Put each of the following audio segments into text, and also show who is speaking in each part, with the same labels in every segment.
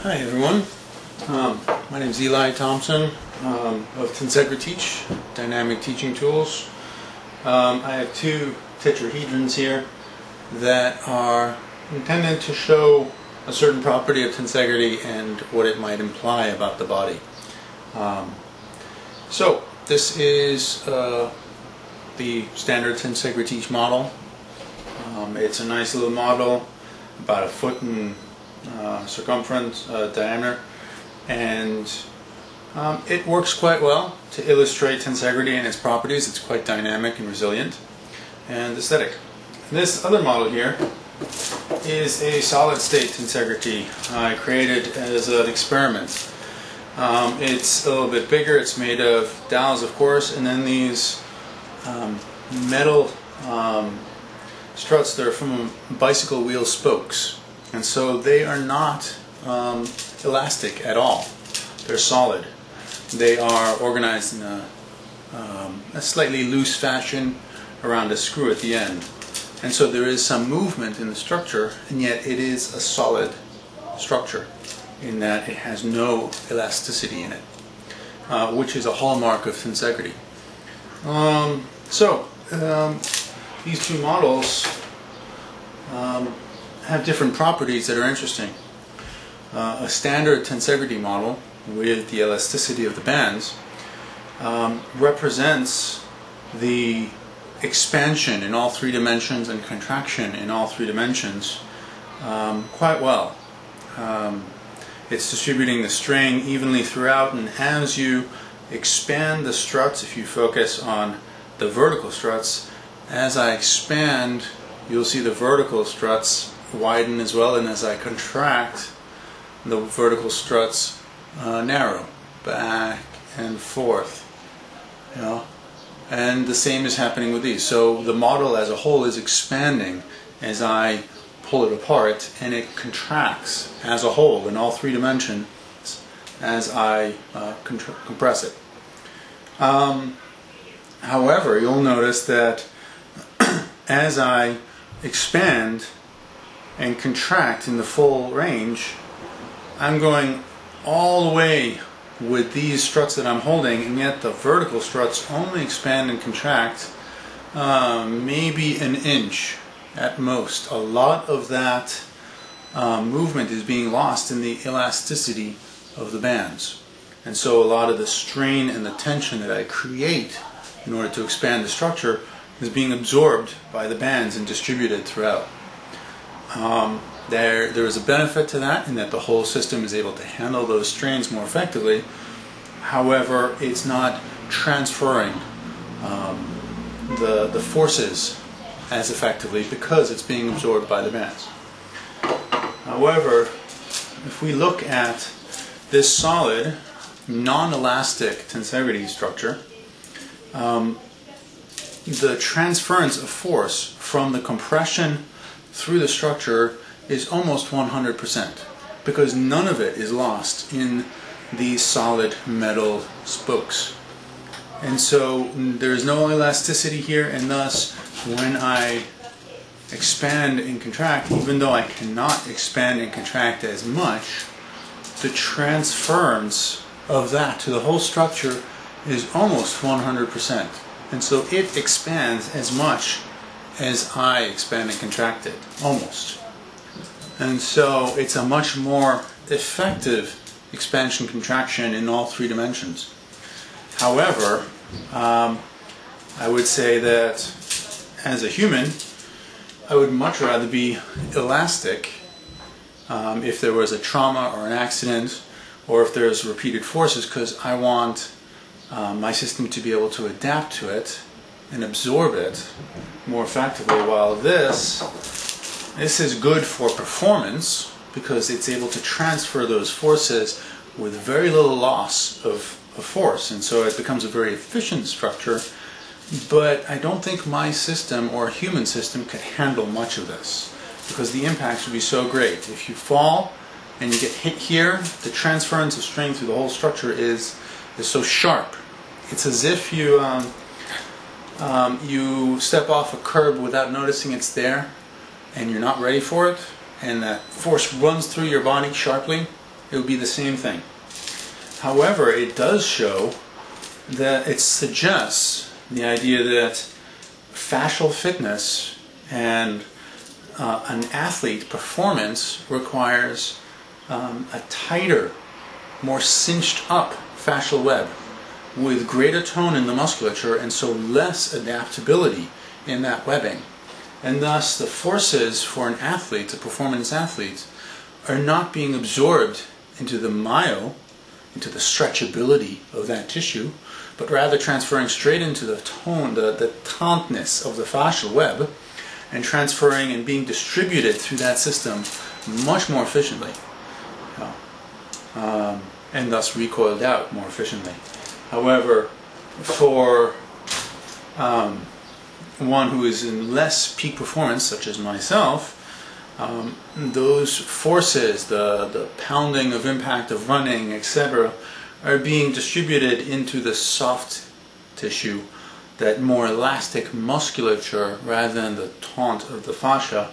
Speaker 1: Hi everyone, my name is Eli Thompson of Tensegri-teach, Dynamic Teaching Tools. I have two tetrahedrons here that are intended to show a certain property of tensegrity and what it might imply about the body. So this is the standard Tensegri-teach model. It's a nice little model, about a foot in circumference, diameter, and it works quite well to illustrate tensegrity and its properties. It's quite dynamic and resilient and aesthetic. This other model here is a solid state tensegrity I created as an experiment. It's a little bit bigger. It's made of dowels, of course, and then these metal struts that are from bicycle wheel spokes. And so they are not elastic at all. They're solid. They are organized in a slightly loose fashion around a screw at the end. And so there is some movement in the structure, and yet it is a solid structure in that it has no elasticity in it, which is a hallmark of tensegrity. These two models have different properties that are interesting. A standard tensegrity model with the elasticity of the bands represents the expansion in all three dimensions and contraction in all three dimensions quite well. It's distributing the strain evenly throughout, and as you expand the struts, if you focus on the vertical struts, as I expand, you'll see the vertical struts widen as well, and as I contract, the vertical struts narrow back and forth. And the same is happening with these. So the model as a whole is expanding as I pull it apart, and it contracts as a whole in all three dimensions as I compress it. However, you'll notice that as I expand and contract in the full range, I'm going all the way with these struts that I'm holding, and yet the vertical struts only expand and contract maybe an inch at most. A lot of that movement is being lost in the elasticity of the bands, and so a lot of the strain and the tension that I create in order to expand the structure is being absorbed by the bands and distributed throughout. There is a benefit to that in that the whole system is able to handle those strains more effectively. However, it's not transferring the forces as effectively because it's being absorbed by the bands. However, if we look at this solid, non-elastic tensegrity structure, the transference of force from the compression through the structure is almost 100%, because none of it is lost in these solid metal spokes. And so there is no elasticity here, and thus when I expand and contract, even though I cannot expand and contract as much, the transference of that to the whole structure is almost 100%. And so it expands as much as I expand and contract it, almost. And so it's a much more effective expansion contraction in all three dimensions. However, I would say that as a human, I would much rather be elastic if there was a trauma or an accident, or if there's repeated forces, because I want my system to be able to adapt to it and absorb it more effectively, while this is good for performance because it's able to transfer those forces with very little loss of force, and so it becomes a very efficient structure. But I don't think my system or a human system could handle much of this because the impacts would be so great. If you fall and you get hit here, the transference of strain through the whole structure is so sharp. It's as if you step off a curb without noticing it's there, and you're not ready for it, and that force runs through your body sharply, it would be the same thing. However, it does show that it suggests the idea that fascial fitness and an athlete performance requires a tighter, more cinched up fascial web with greater tone in the musculature and so less adaptability in that webbing. And thus the forces for an athlete, a performance athlete, are not being absorbed into the myo, into the stretchability of that tissue, but rather transferring straight into the tone, the tautness of the fascial web, and transferring and being distributed through that system much more efficiently, and thus recoiled out more efficiently. However, for one who is in less peak performance, such as myself, those forces, the pounding of impact of running, etc., are being distributed into the soft tissue, that more elastic musculature rather than the taut of the fascia.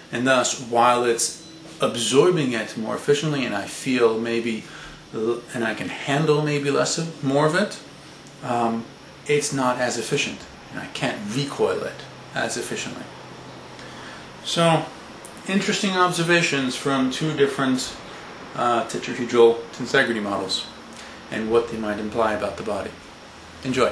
Speaker 1: And thus, while it's absorbing it more efficiently, and I feel maybe, and I can handle maybe more of it, it's not as efficient, and I can't recoil it as efficiently. So, interesting observations from two different tetrahedral tensegrity models and what they might imply about the body. Enjoy.